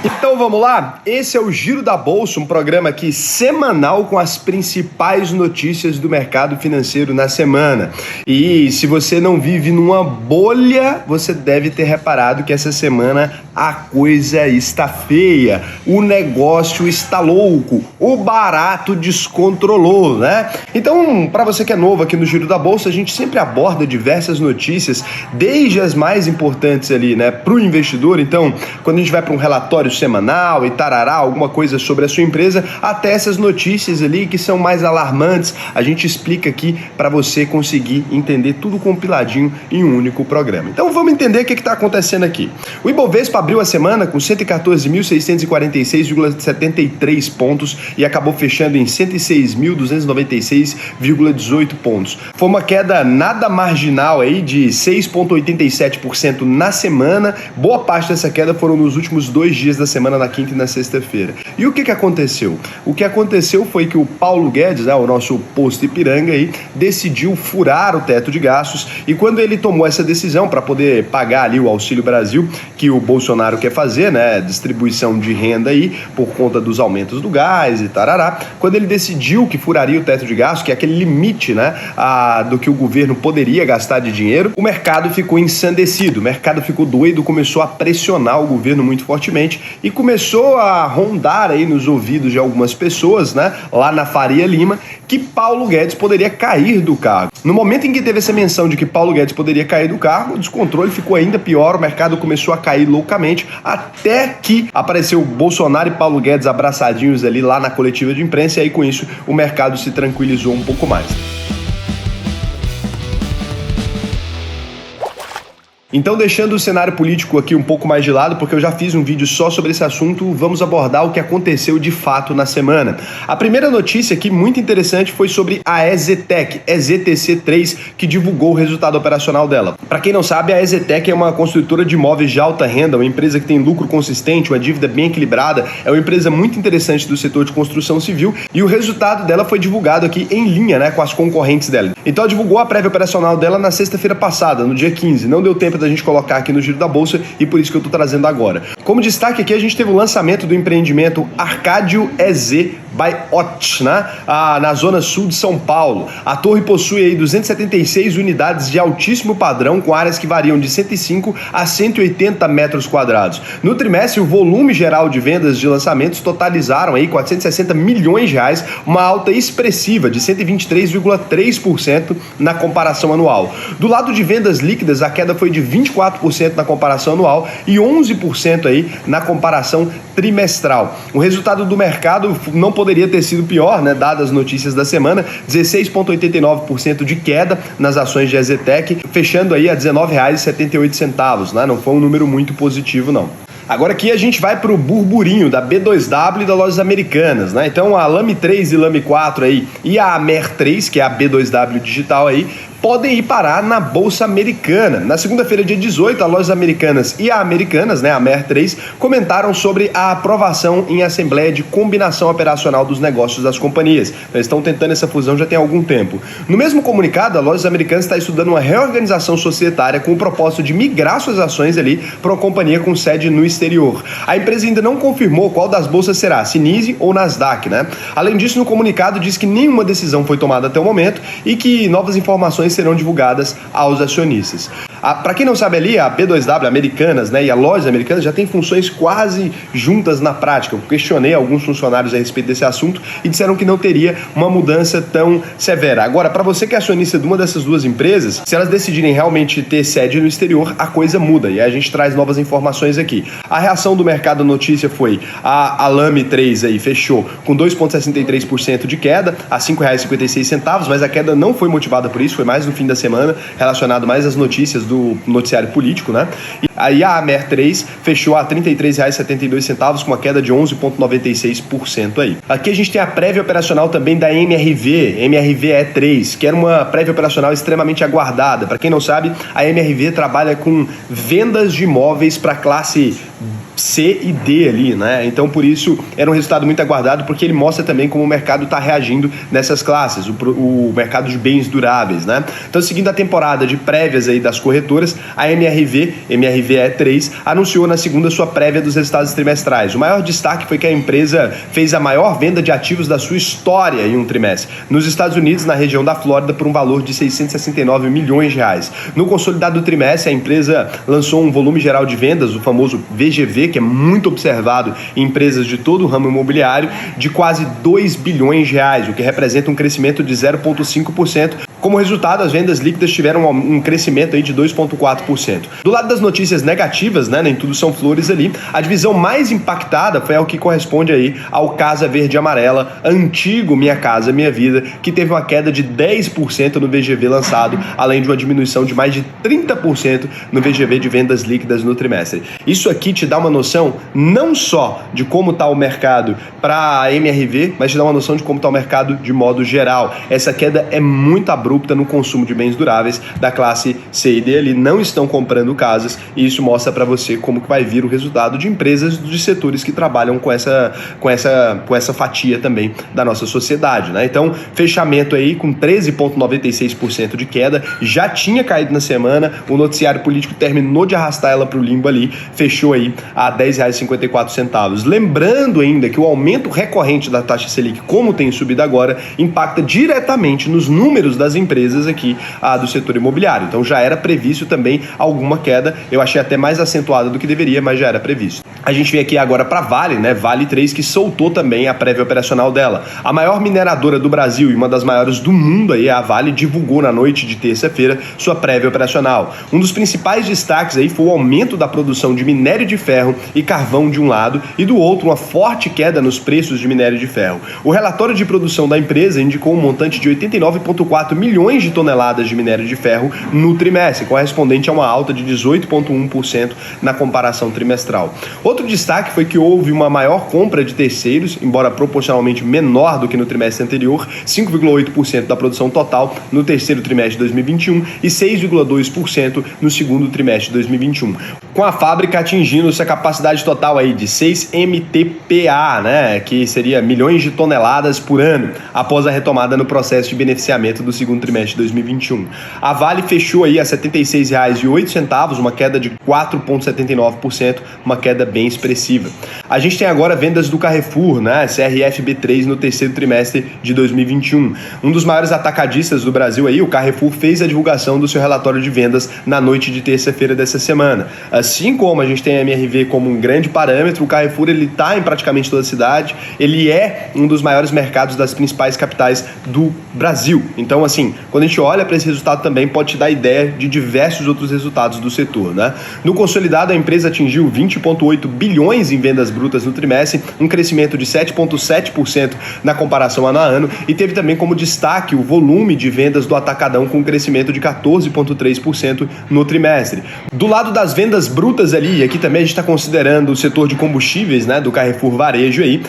Então vamos lá? Esse é o Giro da Bolsa, um programa aqui semanal com as principais notícias do mercado financeiro na semana. E se você não vive numa bolha, você deve ter reparado que essa semana a coisa está feia, o negócio está louco, o barato descontrolou, né? Então, para você que é novo aqui no Giro da Bolsa, a gente sempre aborda diversas notícias, desde as mais importantes ali, né, para o investidor. Então, quando a gente vai para um relatório semanal e tarará, alguma coisa sobre a sua empresa, até essas notícias ali que são mais alarmantes, a gente explica aqui para você conseguir entender tudo compiladinho em um único programa. Então vamos entender o que está acontecendo aqui. O Ibovespa abriu a semana com 114.646,73 pontos e acabou fechando em 106.296,18 pontos. Foi uma queda nada marginal aí de 6,87% na semana. Boa parte dessa queda foram nos últimos 2 dias da semana, na quinta e na sexta-feira. E o que aconteceu? O que aconteceu foi que o Paulo Guedes, o nosso posto Ipiranga aí, decidiu furar o teto de gastos, e quando ele tomou essa decisão para poder pagar ali o Auxílio Brasil, que o Bolsonaro quer fazer, né, distribuição de renda aí, por conta dos aumentos do gás e tarará, quando ele decidiu que furaria o teto de gastos, que é aquele limite, né, do que o governo poderia gastar de dinheiro, o mercado ficou ensandecido, o mercado ficou doido, começou a pressionar o governo muito fortemente, e começou a rondar aí nos ouvidos de algumas pessoas, né, lá na Faria Lima, que Paulo Guedes poderia cair do cargo. No momento em que teve essa menção de que Paulo Guedes poderia cair do cargo, o descontrole ficou ainda pior, o mercado começou a cair loucamente, até que apareceu Bolsonaro e Paulo Guedes abraçadinhos ali lá na coletiva de imprensa, e aí com isso o mercado se tranquilizou um pouco mais. Então, deixando o cenário político aqui um pouco mais de lado, porque eu já fiz um vídeo só sobre esse assunto, vamos abordar o que aconteceu de fato na semana. A primeira notícia aqui, muito interessante, foi sobre a EZTEC, EZTC3, que divulgou o resultado operacional dela. Para quem não sabe, a EZTEC é uma construtora de imóveis de alta renda, uma empresa que tem lucro consistente, uma dívida bem equilibrada, é uma empresa muito interessante do setor de construção civil, e o resultado dela foi divulgado aqui em linha, né, com as concorrentes dela. Então, ela divulgou a prévia operacional dela na sexta-feira passada, no dia 15. Não deu tempo da gente colocar aqui no Giro da Bolsa, e por isso que eu tô trazendo agora. Como destaque aqui, a gente teve o lançamento do empreendimento Arcádio EZ by Ott, né? Na zona sul de São Paulo. A torre possui aí 276 unidades de altíssimo padrão, com áreas que variam de 105 a 180 metros quadrados. No trimestre, o volume geral de vendas de lançamentos totalizaram aí 460 milhões de reais, uma alta expressiva de 123,3% na comparação anual. Do lado de vendas líquidas, a queda foi de 24% na comparação anual e 11% aí na comparação trimestral. O resultado do mercado não poderia ter sido pior, né, dadas as notícias da semana, 16,89% de queda nas ações de EZTEC, fechando aí a R$19,78, né? Não foi um número muito positivo, não. Agora aqui a gente vai para o burburinho da B2W e das lojas americanas, né? Então a Lame 3 e Lame 4 aí e a Amer 3, que é a B2W digital aí, podem ir parar na Bolsa Americana. Na segunda-feira, dia 18, as lojas americanas e a Americanas, né, a Amer 3, comentaram sobre a aprovação em assembleia de combinação operacional dos negócios das companhias. Eles estão tentando essa fusão já tem algum tempo. No mesmo comunicado, a Lojas Americanas está estudando uma reorganização societária com o propósito de migrar suas ações ali para uma companhia com sede no exterior. A empresa ainda não confirmou qual das bolsas será, se NYSE ou Nasdaq, né? Além disso, no comunicado diz que nenhuma decisão foi tomada até o momento e que novas informações serão divulgadas aos acionistas. Para quem não sabe ali, a B2W Americanas, né, e a Lojas Americanas já tem funções quase juntas na prática. Eu questionei alguns funcionários a respeito desse assunto e disseram que não teria uma mudança tão severa. Agora, para você que é acionista de uma dessas duas empresas, se elas decidirem realmente ter sede no exterior, a coisa muda e a gente traz novas informações aqui. A reação do mercado da notícia foi a Lame 3 aí fechou com 2,63% de queda a R$ 5,56, mas a queda não foi motivada por isso, foi mais no fim da semana, relacionado mais às notícias do noticiário político, né? E aí a Amer 3 fechou a R$ 33,72 com uma queda de 11,96% aí. Aqui a gente tem a prévia operacional também da MRV E3, que era uma prévia operacional extremamente aguardada. Para quem não sabe, a MRV trabalha com vendas de imóveis para classe C e D ali, né? Então, por isso, era um resultado muito aguardado, porque ele mostra também como o mercado está reagindo nessas classes, o mercado de bens duráveis, né? Então, seguindo a temporada de prévias aí das corretoras, a MRV MRVE3, anunciou na segunda sua prévia dos resultados trimestrais. O maior destaque foi que a empresa fez a maior venda de ativos da sua história em um trimestre, nos Estados Unidos, na região da Flórida, por um valor de 669 milhões de reais. No consolidado do trimestre, a empresa lançou um volume geral de vendas, o famoso VGV, que é muito observado em empresas de todo o ramo imobiliário, de quase 2 bilhões de reais, o que representa um crescimento de 0,5%. Como resultado, as vendas líquidas tiveram um crescimento aí de 2,4%. Do lado das notícias negativas, né, nem tudo são flores ali, a divisão mais impactada foi o que corresponde aí ao Casa Verde e Amarela, antigo Minha Casa Minha Vida, que teve uma queda de 10% no VGV lançado, além de uma diminuição de mais de 30% no VGV de vendas líquidas no trimestre. Isso aqui te dá uma noção não só de como está o mercado para a MRV, mas te dá uma noção de como está o mercado de modo geral. Essa queda é muito abrupta no consumo de bens duráveis da classe C e D, ali não estão comprando casas, e isso mostra para você como que vai vir o resultado de empresas de setores que trabalham com essa fatia também da nossa sociedade, né? Então, fechamento aí com 13,96% de queda, já tinha caído na semana, o noticiário político terminou de arrastar ela para o limbo ali, fechou aí a R$ 10,54. Lembrando ainda que o aumento recorrente da taxa Selic, como tem subido agora, impacta diretamente nos números das empresas aqui do setor imobiliário. Então já era previsto também alguma queda, eu achei até mais acentuada do que deveria, mas já era previsto. A gente vem aqui agora para Vale, né? Vale 3, que soltou também a prévia operacional dela. A maior mineradora do Brasil e uma das maiores do mundo aí, a Vale, divulgou na noite de terça-feira sua prévia operacional. Um dos principais destaques aí foi o aumento da produção de minério de ferro e carvão de um lado e do outro uma forte queda nos preços de minério de ferro. O relatório de produção da empresa indicou um montante de 89,4 milhões de toneladas de minério de ferro no trimestre, correspondente a uma alta de 18,1% na comparação trimestral. Outro destaque foi que houve uma maior compra de terceiros, embora proporcionalmente menor do que no trimestre anterior, 5,8% da produção total no terceiro trimestre de 2021 e 6,2% no segundo trimestre de 2021. Com a fábrica atingindo sua capacidade total aí de 6 MTPA, né, que seria milhões de toneladas por ano, após a retomada no processo de beneficiamento do segundo trimestre de 2021. A Vale fechou aí a R$ 76,08, uma queda de 4,79%, uma queda bem expressiva. A gente tem agora vendas do Carrefour, né, CRFB3, no terceiro trimestre de 2021. Um dos maiores atacadistas do Brasil aí, o Carrefour, fez a divulgação do seu relatório de vendas na noite de terça-feira dessa semana. Assim como a gente tem a MRV como um grande parâmetro, o Carrefour ele está em praticamente toda a cidade, ele é um dos maiores mercados das principais capitais do Brasil. Então, assim, quando a gente olha para esse resultado também pode te dar ideia de diversos outros resultados do setor, né? No consolidado, a empresa atingiu 20,8 bilhões em vendas brutas no trimestre, um crescimento de 7,7% na comparação ano a ano, e teve também como destaque o volume de vendas do atacadão com um crescimento de 14,3% no trimestre. Do lado das vendas brutas ali, aqui também a gente está considerando o setor de combustíveis, né, do Carrefour Varejo aí,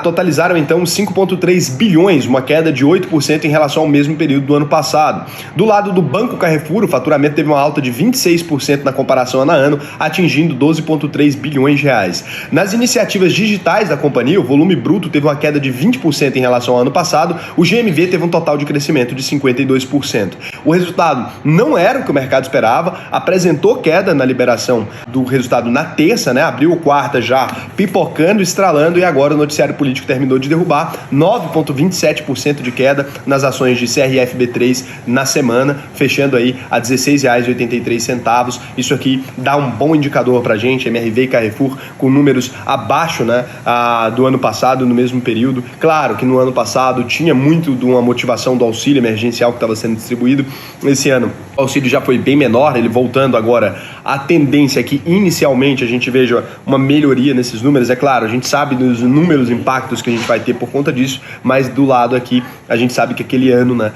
totalizaram então 5,3 bilhões, uma queda de 8% em relação ao mesmo período do ano passado. Do lado do Banco Carrefour, o faturamento teve uma alta de 26% na comparação ano a ano, atingindo 12,3 bilhões de reais. Nas iniciativas digitais da companhia, o volume bruto teve uma queda de 20% em relação ao ano passado, o GMV teve um total de crescimento de 52%. O resultado não era o que o mercado esperava, apresentou queda na liberação do resultado na terça, né? Abriu quarta já pipocando, estralando, e agora o noticiário político terminou de derrubar 9,27% de queda nas ações de CRFB3 na semana, fechando aí a R$ 16,83. Isso aqui dá um bom indicador pra gente, MRV e Carrefour com números abaixo, né, do ano passado, no mesmo período. Claro que no ano passado tinha muito de uma motivação do auxílio emergencial que estava sendo distribuído. Esse ano o auxílio já foi bem menor, ele voltando agora. A tendência é que inicialmente a gente veja uma melhoria nesses números. É claro, a gente sabe dos inúmeros impactos que a gente vai ter por conta disso, mas do lado aqui a gente sabe que aquele ano, né,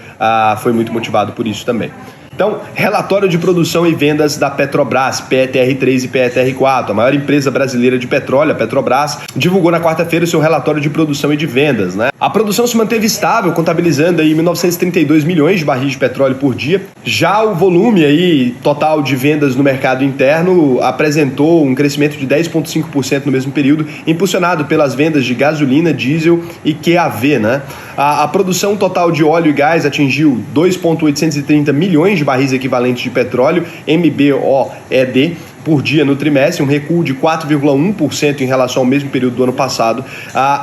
foi muito motivado por isso também. Então, relatório de produção e vendas da Petrobras, PETR3 e PETR4, a maior empresa brasileira de petróleo, a Petrobras, divulgou na quarta-feira o seu relatório de produção e de vendas, né? A produção se manteve estável, contabilizando aí 1.932 milhões de barris de petróleo por dia. Já o volume aí total de vendas no mercado interno apresentou um crescimento de 10,5% no mesmo período, impulsionado pelas vendas de gasolina, diesel e QAV, né? A produção total de óleo e gás atingiu 2,830 milhões de barris equivalentes de petróleo, MBOED, por dia no trimestre, um recuo de 4,1% em relação ao mesmo período do ano passado.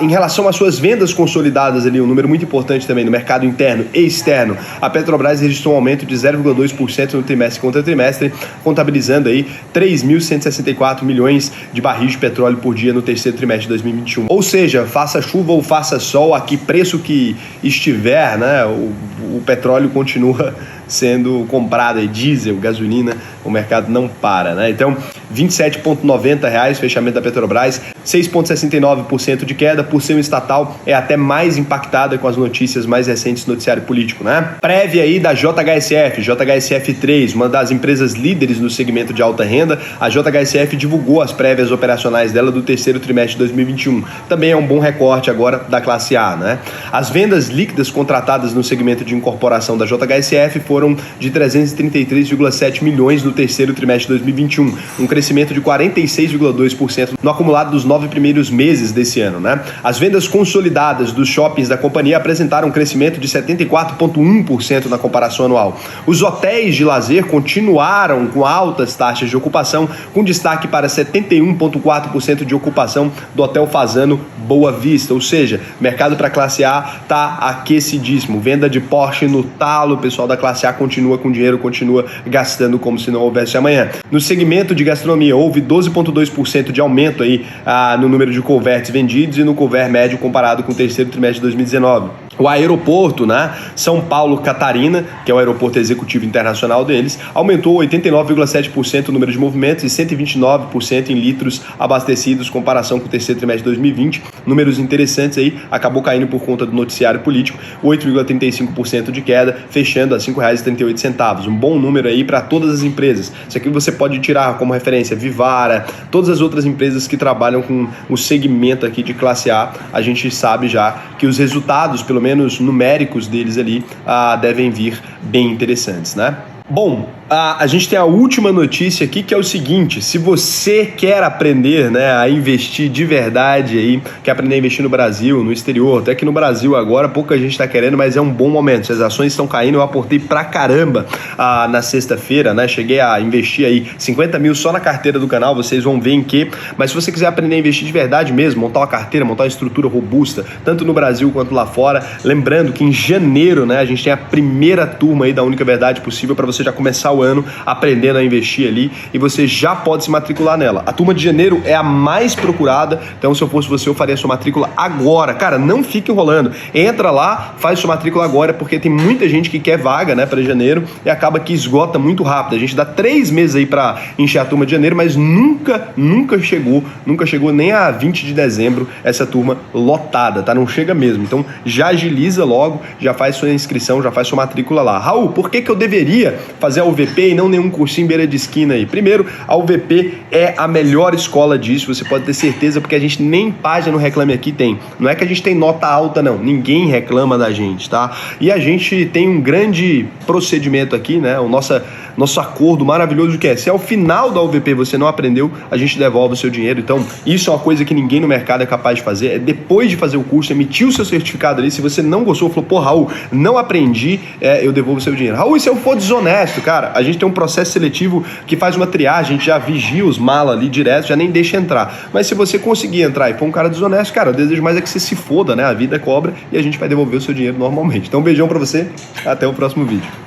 Em relação às suas vendas consolidadas ali, um número muito importante também no mercado interno e externo, a Petrobras registrou um aumento de 0,2% no trimestre contra trimestre, contabilizando aí 3.164 milhões de barris de petróleo por dia no terceiro trimestre de 2021. Ou seja, faça chuva ou faça sol, a que preço que estiver, né, o petróleo continua sendo comprado, e diesel, gasolina, o mercado não para, né? Então, R$ 27,90 fechamento da Petrobras, 6,69% de queda. Por ser um estatal, é até mais impactada com as notícias mais recentes do noticiário político, né? Prévia aí da JHSF 3, uma das empresas líderes no segmento de alta renda. A JHSF divulgou as prévias operacionais dela do terceiro trimestre de 2021. Também é um bom recorte agora da classe A, né? As vendas líquidas contratadas no segmento de incorporação da JHSF foram de 333,7 milhões no terceiro trimestre de 2021, um crescimento de 46,2% no acumulado dos 9 primeiros meses desse ano, né? As vendas consolidadas dos shoppings da companhia apresentaram um crescimento de 74,1% na comparação anual. Os hotéis de lazer continuaram com altas taxas de ocupação, com destaque para 71,4% de ocupação do Hotel Fasano Boa Vista, ou seja, mercado para classe A tá aquecidíssimo, venda de Porsche no talo, o pessoal da classe A continua com dinheiro, continua gastando como se não houvesse amanhã. No segmento de gastronomia, houve 12,2% de aumento aí no número de couverts vendidos e no couvert médio comparado com o terceiro trimestre de 2019. O aeroporto, né, São Paulo Catarina, que é o aeroporto executivo internacional deles, aumentou 89,7% o número de movimentos e 129% em litros abastecidos, comparação com o terceiro trimestre de 2020. Números interessantes aí, acabou caindo por conta do noticiário político, 8,35% de queda, fechando a R$ 5,38. Um bom número aí para todas as empresas. Isso aqui você pode tirar como referência Vivara, todas as outras empresas que trabalham com o segmento aqui de classe A. A gente sabe já que os resultados, pelo menos numéricos deles ali, devem vir bem interessantes, né? Bom, a gente tem a última notícia aqui, que é o seguinte: se você quer aprender, né, a investir de verdade aí, quer aprender a investir no Brasil, no exterior, até que no Brasil agora pouca gente está querendo, mas é um bom momento. Se as ações estão caindo, eu aportei pra caramba na sexta-feira, né? Cheguei a investir aí 50 mil só na carteira do canal, vocês vão ver em que. Mas se você quiser aprender a investir de verdade mesmo, montar uma carteira, montar uma estrutura robusta, tanto no Brasil quanto lá fora, lembrando que em janeiro, né, a gente tem a primeira turma aí da Única Verdade Possível para você já começar o ano aprendendo a investir ali, e você já pode se matricular nela. A turma de janeiro é a mais procurada, então se eu fosse você, eu faria a sua matrícula agora. Cara, não fique enrolando. Entra lá, faz sua matrícula agora, porque tem muita gente que quer vaga, né, para janeiro, e acaba que esgota muito rápido. A gente dá 3 meses aí para encher a turma de janeiro, mas nunca chegou nem a 20 de dezembro essa turma lotada, tá? Não chega mesmo. Então já agiliza logo, já faz sua inscrição, já faz sua matrícula lá. Raul, por que eu deveria fazer a UVP e não nenhum cursinho beira de esquina aí? Primeiro, a UVP é a melhor escola disso, você pode ter certeza, porque a gente nem página no Reclame Aqui tem. Não é que a gente tem nota alta, não. Ninguém reclama da gente, tá? E a gente tem um grande procedimento aqui, né? O nosso acordo maravilhoso, que é: se ao final da UVP você não aprendeu, a gente devolve o seu dinheiro. Então, isso é uma coisa que ninguém no mercado é capaz de fazer. É depois de fazer o curso, emitir o seu certificado ali. Se você não gostou, falou: pô, Raul, não aprendi, eu devolvo o seu dinheiro. Raul, e se eu for desonesto? Cara, a gente tem um processo seletivo que faz uma triagem, a gente já vigia os malas ali direto, já nem deixa entrar. Mas se você conseguir entrar e for um cara desonesto, cara, eu desejo mais é que você se foda, né? A vida cobra e a gente vai devolver o seu dinheiro normalmente. Então, um beijão pra você, até o próximo vídeo.